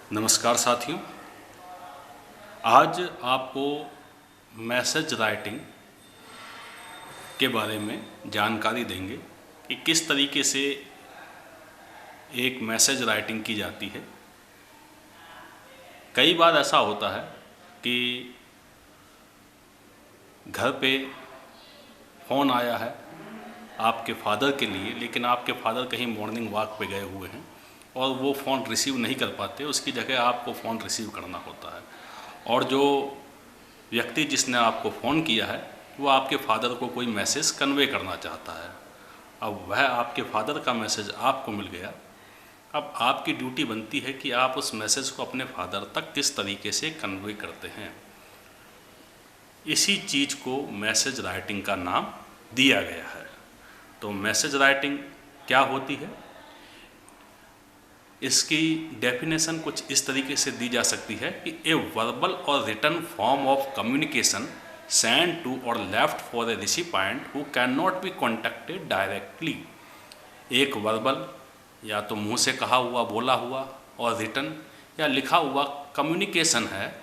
नमस्कार साथियों, आज आपको मैसेज राइटिंग के बारे में जानकारी देंगे कि किस तरीके से एक मैसेज राइटिंग की जाती है। कई बार ऐसा होता है कि घर पे फ़ोन आया है आपके फादर के लिए, लेकिन आपके फादर कहीं मॉर्निंग वॉक पे गए हुए हैं और वो फ़ोन रिसीव नहीं कर पाते, उसकी जगह आपको फ़ोन रिसीव करना होता है। और जो व्यक्ति जिसने आपको फ़ोन किया है वो आपके फादर को कोई मैसेज कन्वे करना चाहता है। अब वह आपके फादर का मैसेज आपको मिल गया। अब आपकी ड्यूटी बनती है कि आप उस मैसेज को अपने फादर तक किस तरीके से कन्वे करते हैं। इसी चीज़ को मैसेज राइटिंग का नाम दिया गया है। तो मैसेज राइटिंग क्या होती है, इसकी डेफिनेशन कुछ इस तरीके से दी जा सकती है कि ए वर्बल और written form of communication send to or left for a recipient who can not be contacted directly. एक वर्बल या तो मुंह से कहा हुआ, बोला हुआ, और रिटन या लिखा हुआ कम्युनिकेशन है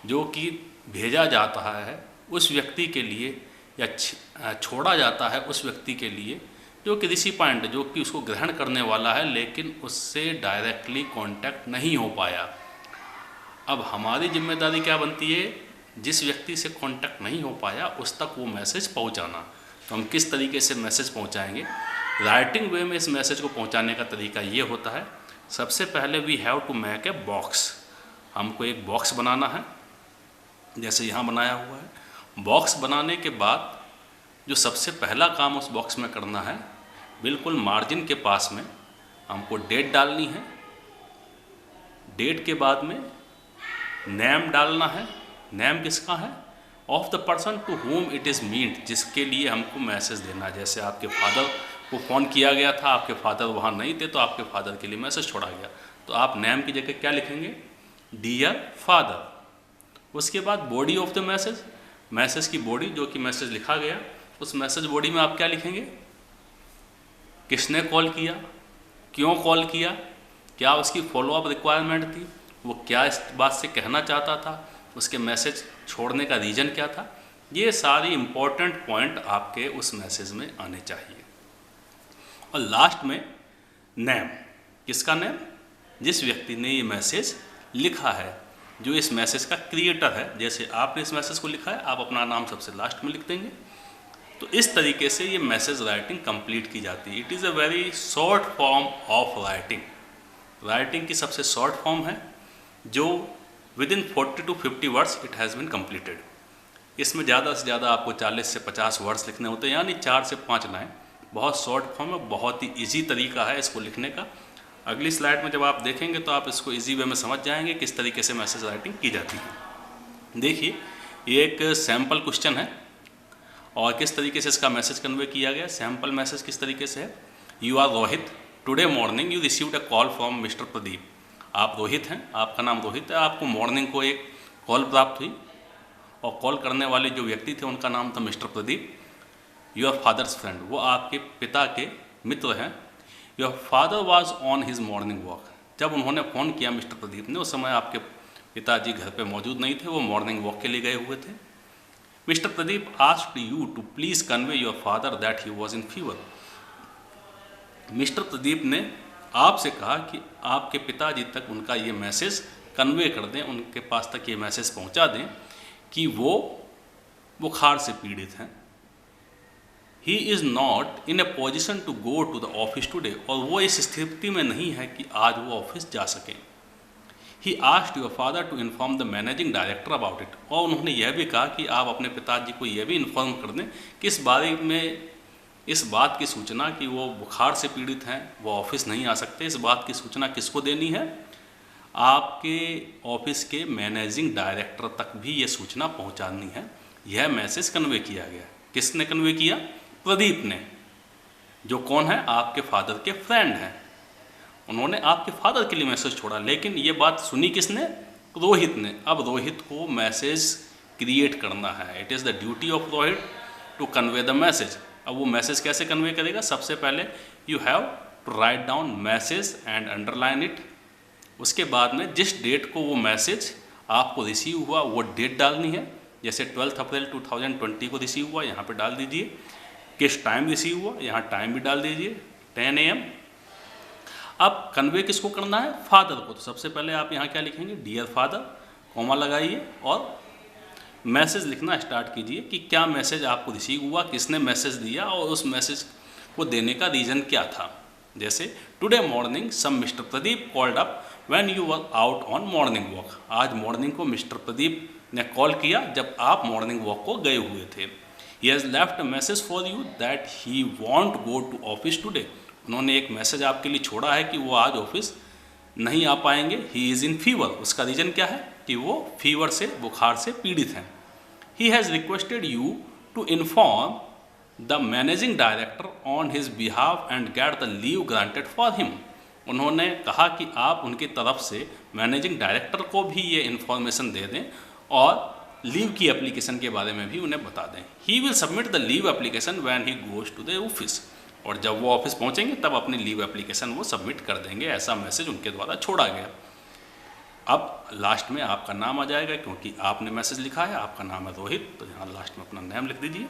जो कि भेजा जाता है उस व्यक्ति के लिए या छोड़ा जाता है उस व्यक्ति के लिए जो कि रिसिपिएंट, जो कि उसको ग्रहण करने वाला है, लेकिन उससे डायरेक्टली कांटेक्ट नहीं हो पाया। अब हमारी जिम्मेदारी क्या बनती है, जिस व्यक्ति से कांटेक्ट नहीं हो पाया उस तक वो मैसेज पहुंचाना। तो हम किस तरीके से मैसेज पहुंचाएंगे? राइटिंग वे में इस मैसेज को पहुंचाने का तरीका ये होता है, सबसे पहले we have to make a box. हमको एक बॉक्स बनाना है, जैसे यहाँ बनाया हुआ है। बॉक्स बनाने के बाद जो सबसे पहला काम उस बॉक्स में करना है, बिल्कुल मार्जिन के पास में हमको डेट डालनी है। डेट के बाद में नेम डालना है। नेम किसका है? Of the person to whom it is meant, जिसके लिए हमको मैसेज देना है। जैसे आपके फादर को फ़ोन किया गया था, आपके फादर वहाँ नहीं थे, तो आपके फादर के लिए मैसेज छोड़ा गया, तो आप नेम की जगह क्या लिखेंगे? Dear father. उसके बाद body of the message, message की बॉडी, जो कि मैसेज लिखा गया, उस मैसेज बॉडी में आप क्या लिखेंगे? किसने कॉल किया, क्यों कॉल किया, क्या उसकी फॉलोअप रिक्वायरमेंट थी, वो क्या इस बात से कहना चाहता था, उसके मैसेज छोड़ने का रीज़न क्या था। ये सारी इम्पोर्टेंट पॉइंट आपके उस मैसेज में आने चाहिए। और लास्ट में नेम, किसका नेम? जिस व्यक्ति ने ये मैसेज लिखा है, जो इस मैसेज का क्रिएटर है। जैसे आपने इस मैसेज को लिखा है, आप अपना नाम सबसे लास्ट में लिख देंगे। तो इस तरीके से ये मैसेज राइटिंग कंप्लीट की जाती है। It is a very short form of writing. Writing की सबसे शॉर्ट फॉर्म है जो within 40 to 50 words it has been completed. इसमें ज़्यादा से ज़्यादा आपको 40 से 50 वर्ड्स लिखने होते हैं, यानी 4 से 5 लाइन। बहुत शॉर्ट फॉर्म है, बहुत ही ईजी तरीका है इसको लिखने का। अगली स्लाइड में जब आप देखेंगे तो आप इसको ईजी वे में समझ जाएंगे किस तरीके से मैसेज राइटिंग की जाती है। देखिए, ये एक सैम्पल क्वेश्चन है और किस तरीके से इसका मैसेज कन्वे किया गया। सैम्पल मैसेज किस तरीके से है? You are Rohit, today morning you received a call from mister Pradeep. आप रोहित हैं, आपका नाम रोहित है, आपको मॉर्निंग को एक कॉल प्राप्त हुई और कॉल करने वाले जो व्यक्ति थे उनका नाम था mister Pradeep. Your fathers friend, वो आपके पिता के मित्र हैं। Your father was on his morning walk, जब उन्होंने फ़ोन किया मिस्टर प्रदीप ने, उस समय आपके पिताजी घर पे मौजूद नहीं थे, वो मॉर्निंग वॉक के लिए गए हुए थे। Mister Pradeep asked you to please convey your father that he was in fever. Mister Pradeep ने आपसे कहा कि आपके पिताजी तक उनका ये मैसेज कन्वे कर दें, उनके पास तक ये मैसेज पहुंचा दें कि वो बुखार से पीड़ित हैं। He is not in a position to go to the office today, और वो इस स्थिति में नहीं है कि आज वो ऑफिस जा सकें। He asked your father to inform the managing director about it, और उन्होंने यह भी कहा कि आप अपने पिताजी को यह भी इन्फॉर्म कर दें कि इस बारे में, इस बात की सूचना कि वो बुखार से पीड़ित हैं, वो ऑफिस नहीं आ सकते, इस बात की सूचना किसको देनी है? आपके ऑफिस के मैनेजिंग डायरेक्टर तक भी ये सूचना पहुंचानी है। यह मैसेज कन्वे किया गया। किसने कन्वे किया? प्रदीप ने, जो कौन है? आपके फादर के फ्रेंड हैं। उन्होंने आपके फादर के लिए मैसेज छोड़ा, लेकिन ये बात सुनी किसने? रोहित ने। अब रोहित को मैसेज क्रिएट करना है। It is the duty of Rohit to convey the message. अब वो मैसेज कैसे कन्वे करेगा? सबसे पहले you have to write down message and underline it. उसके बाद में जिस डेट को वो मैसेज आपको रिसीव हुआ वो डेट डालनी है। जैसे 12 अप्रैल 2020 को रिसीव हुआ, यहाँ पे डाल दीजिए। किस टाइम रिसीव हुआ, यहाँ टाइम भी डाल दीजिए 10 AM। अब कन्वे किसको करना है, फादर को। तो सबसे पहले आप यहाँ क्या लिखेंगे, डियर फादर, कॉमा लगाइए और मैसेज लिखना स्टार्ट कीजिए कि क्या मैसेज आपको रिसीव हुआ, किसने मैसेज दिया और उस मैसेज को देने का रीज़न क्या था। जैसे today morning some mister Pradeep called up when you were out on morning walk. आज मॉर्निंग को मिस्टर प्रदीप ने कॉल किया जब आप मॉर्निंग वॉक को गए हुए थे। He has left a message for you that he won't go to office today. उन्होंने एक मैसेज आपके लिए छोड़ा है कि वो आज ऑफिस नहीं आ पाएंगे। He is in fever. उसका रीज़न क्या है कि वो फीवर से, बुखार से पीड़ित हैं। He has requested you to inform the managing director on his behalf and get the leave granted for him. उन्होंने कहा कि आप उनकी तरफ से मैनेजिंग डायरेक्टर को भी ये इन्फॉर्मेशन दे दें और लीव की एप्लीकेशन के बारे में भी उन्हें बता दें। He will submit the leave application when he goes to the office. और जब वो ऑफिस पहुंचेंगे तब अपनी लीव एप्लीकेशन वो सबमिट कर देंगे। ऐसा मैसेज उनके द्वारा छोड़ा गया। अब लास्ट में आपका नाम आ जाएगा क्योंकि आपने मैसेज लिखा है, आपका नाम है रोहित, तो यहाँ लास्ट में अपना नाम लिख दीजिए।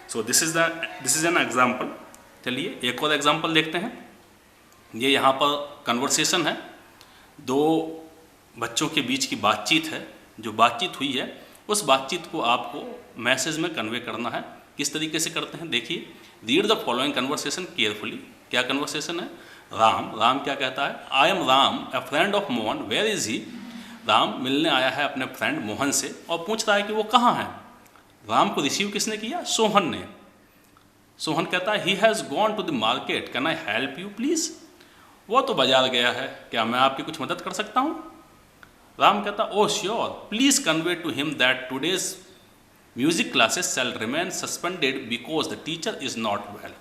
So this is an example. चलिए एक और एग्जाम्पल देखते हैं। ये यहाँ पर कन्वर्सेशन है, दो बच्चों के बीच की बातचीत है। जो बातचीत हुई है उस बातचीत को आपको मैसेज में कन्वे करना है। किस तरीके से करते हैं देखिए। Read the following conversation carefully. क्या कन्वर्सेशन है, राम क्या कहता है, I am Ram a friend of Mohan, where is he. Ram मिलने आया है अपने फ्रेंड मोहन से और पूछ रहा है कि वो कहाँ है। राम को रिसीव किसने किया, सोहन ने। सोहन कहता है he has gone to the market, can I help you please. वो तो बाजार गया है, क्या मैं आपकी कुछ मदद कर सकता हूँ। राम कहता oh sure, please convey to him that today's music classes shall remain suspended because the teacher is not well.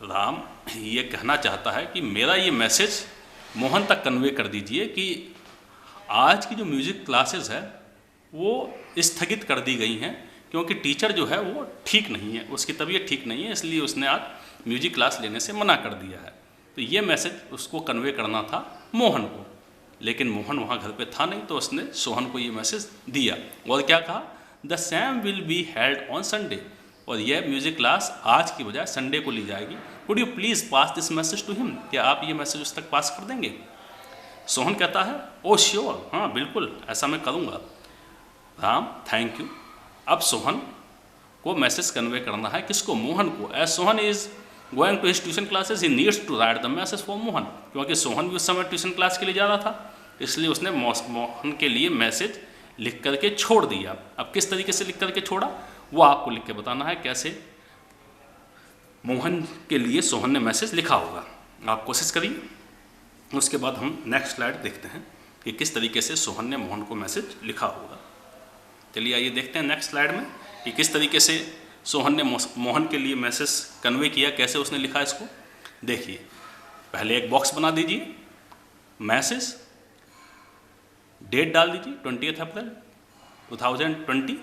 Ram ये कहना चाहता है कि मेरा ये मैसेज मोहन तक कन्वे कर दीजिए कि आज की जो म्यूज़िक क्लासेस है वो स्थगित कर दी गई हैं क्योंकि टीचर जो है वो ठीक नहीं है, उसकी तबीयत ठीक नहीं है, इसलिए उसने आज म्यूजिक क्लास लेने से मना कर दिया है। तो ये मैसेज उसको कन्वे करना था मोहन को, लेकिन मोहन वहाँ घर पे था नहीं, तो उसने सोहन को ये मैसेज दिया और क्या कहा, the same will be held on Sunday. और यह म्यूज़िक क्लास आज की बजाय संडे को ली जाएगी। Would you please pass this message to him, क्या आप ये मैसेज उस तक पास कर देंगे। सोहन कहता है ओ श्योर, हाँ बिल्कुल ऐसा मैं करूँगा। Ram thank you. अब सोहन को मैसेज कन्वे करना है किसको, मोहन को। As Sohan is going to his tuition classes he needs to write the message for Mohan. क्योंकि सोहन भी उस समय ट्यूशन क्लास के लिए जा रहा था, इसलिए उसने मोहन के लिए मैसेज लिख करके छोड़ दिया। अब किस तरीके से लिख करके छोड़ा वो आपको लिख के बताना है, कैसे मोहन के लिए सोहन ने मैसेज लिखा होगा। आप कोशिश करिए। उसके बाद हम नेक्स्ट स्लाइड देखते हैं कि किस तरीके से सोहन ने मोहन को मैसेज लिखा होगा। चलिए आइए देखते हैं नेक्स्ट स्लाइड में कि किस तरीके से सोहन ने मोहन के लिए मैसेज कन्वे किया, कैसे उसने लिखा इसको। देखिए पहले एक बॉक्स बना दीजिए, मैसेज, डेट डाल दीजिए 20 अप्रैल 2020,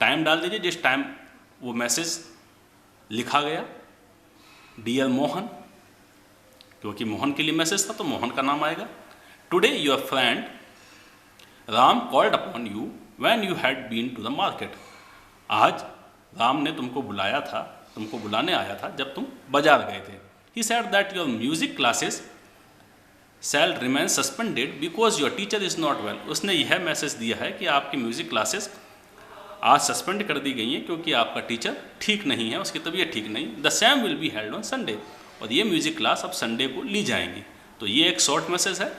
टाइम डाल दीजिए जिस टाइम वो मैसेज लिखा गया, डियर मोहन, क्योंकि मोहन के लिए मैसेज था तो मोहन का नाम आएगा। Today your friend Ram called upon you when you had been to the market. आज राम ने तुमको बुलाया था, तुमको बुलाने आया था जब तुम बाजार गए थे। He said that your music classes shall remain suspended because your teacher is not well. उसने यह मैसेज दिया है कि आपकी म्यूज़िक क्लासेस आज सस्पेंड कर दी गई हैं क्योंकि आपका टीचर ठीक नहीं है, उसकी तबीयत ठीक नहीं। The same will be held on Sunday. और ये म्यूज़िक क्लास अब संडे को ली जाएंगी। तो ये एक शॉर्ट मैसेज है।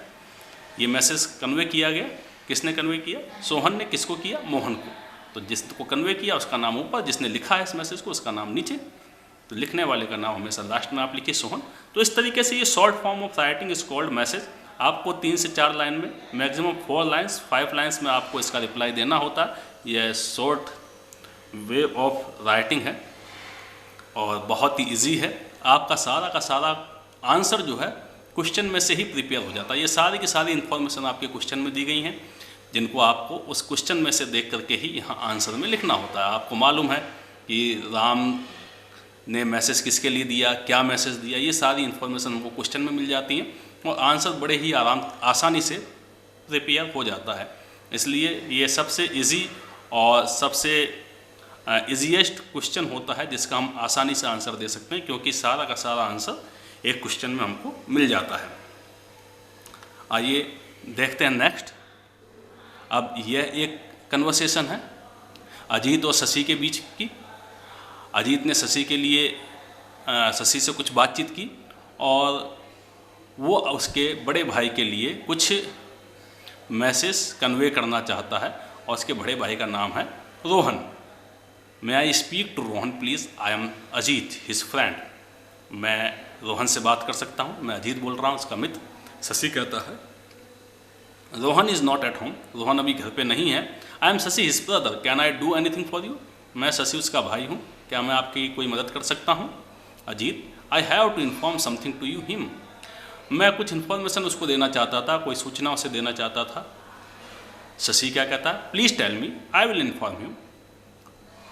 ये मैसेज कन्वे किया गया, किसने कन्वे किया, सोहन ने। किसको किया, मोहन को। तो जिसको कन्वे किया उसका नाम ऊपर, जिसने लिखा है इस मैसेज को उसका नाम नीचे। तो लिखने वाले का नाम हमेशा लास्ट में आप लिखिए, सोहन। तो इस तरीके से ये short form of writing is called message. आपको 3 से 4 लाइन में, मैक्सिमम 4 लाइन्स 5 लाइन्स में आपको इसका रिप्लाई देना होता है। यह शॉर्ट वे ऑफ राइटिंग है और बहुत ही ईजी है। आपका सारा का सारा आंसर जो है क्वेश्चन में से ही प्रिपेयर हो जाता है। ये सारी की सारी इन्फॉर्मेशन आपके क्वेश्चन में दी गई हैं, जिनको आपको उस क्वेश्चन में से देख करके ही यहाँ आंसर में लिखना होता है। आपको मालूम है कि राम ने मैसेज किसके लिए दिया, क्या मैसेज दिया, ये सारी इन्फॉर्मेशन हमको क्वेश्चन में मिल जाती हैं। और आंसर बड़े ही आसानी से प्रिपेयर हो जाता है। इसलिए ये सबसे इजी और सबसे ईजीएस्ट क्वेश्चन होता है जिसका हम आसानी से आंसर दे सकते हैं, क्योंकि सारा का सारा आंसर एक क्वेश्चन में हमको मिल जाता है। आइए देखते हैं नेक्स्ट। अब यह एक कन्वर्सेशन है अजीत और शशि के बीच की। अजीत ने शशि के लिए शशि से कुछ बातचीत की और वो उसके बड़े भाई के लिए कुछ मैसेज कन्वे करना चाहता है और उसके बड़े भाई का नाम है Rohan. May I speak to Rohan please, I am Ajit his friend. मैं रोहन से बात कर सकता हूँ, मैं अजीत बोल रहा हूँ, उसका मित्र। शशि कहता है Rohan is not at home, Rohan अभी घर पे नहीं है। I M Shashi his brother, can I do anything for you, मैं शशि उसका भाई हूँ, क्या मैं आपकी कोई मदद कर सकता हूँ। Ajit I have to inform something to you him, मैं कुछ इन्फॉर्मेशन उसको देना चाहता था, कोई सूचना उसे देना चाहता था। शशि क्या कहता है please tell me I will inform you,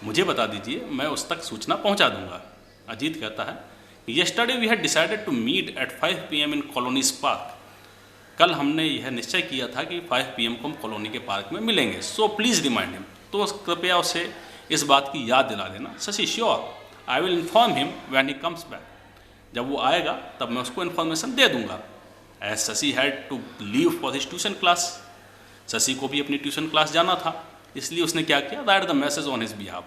मुझे बता दीजिए मैं उस तक सूचना पहुंचा दूंगा। अजीत कहता है yesterday we had decided to meet at 5 PM in colony's park, कल हमने यह निश्चय किया था कि 5 PM को हम कॉलोनी के पार्क में मिलेंगे। सो प्लीज़ रिमाइंड हिम, तो कृपया उसे इस बात की याद दिला देना। Shashi sure I will inform him when he comes back, जब वो आएगा तब मैं उसको इन्फॉर्मेशन दे दूंगा। As Shashi had to leave for his tuition class, Shashi को भी अपनी ट्यूशन क्लास जाना था, इसलिए उसने क्या किया right the message on his behalf,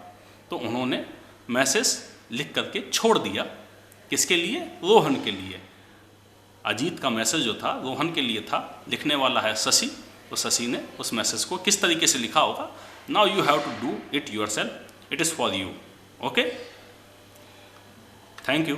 तो उन्होंने मैसेज लिख करके छोड़ दिया। किसके लिए? रोहन के लिए। अजीत का मैसेज जो था रोहन के लिए था, लिखने वाला है शशि, तो शशि ने उस मैसेज को किस तरीके से लिखा होगा, now you have to do it yourself, it is for you. Okay, thank you.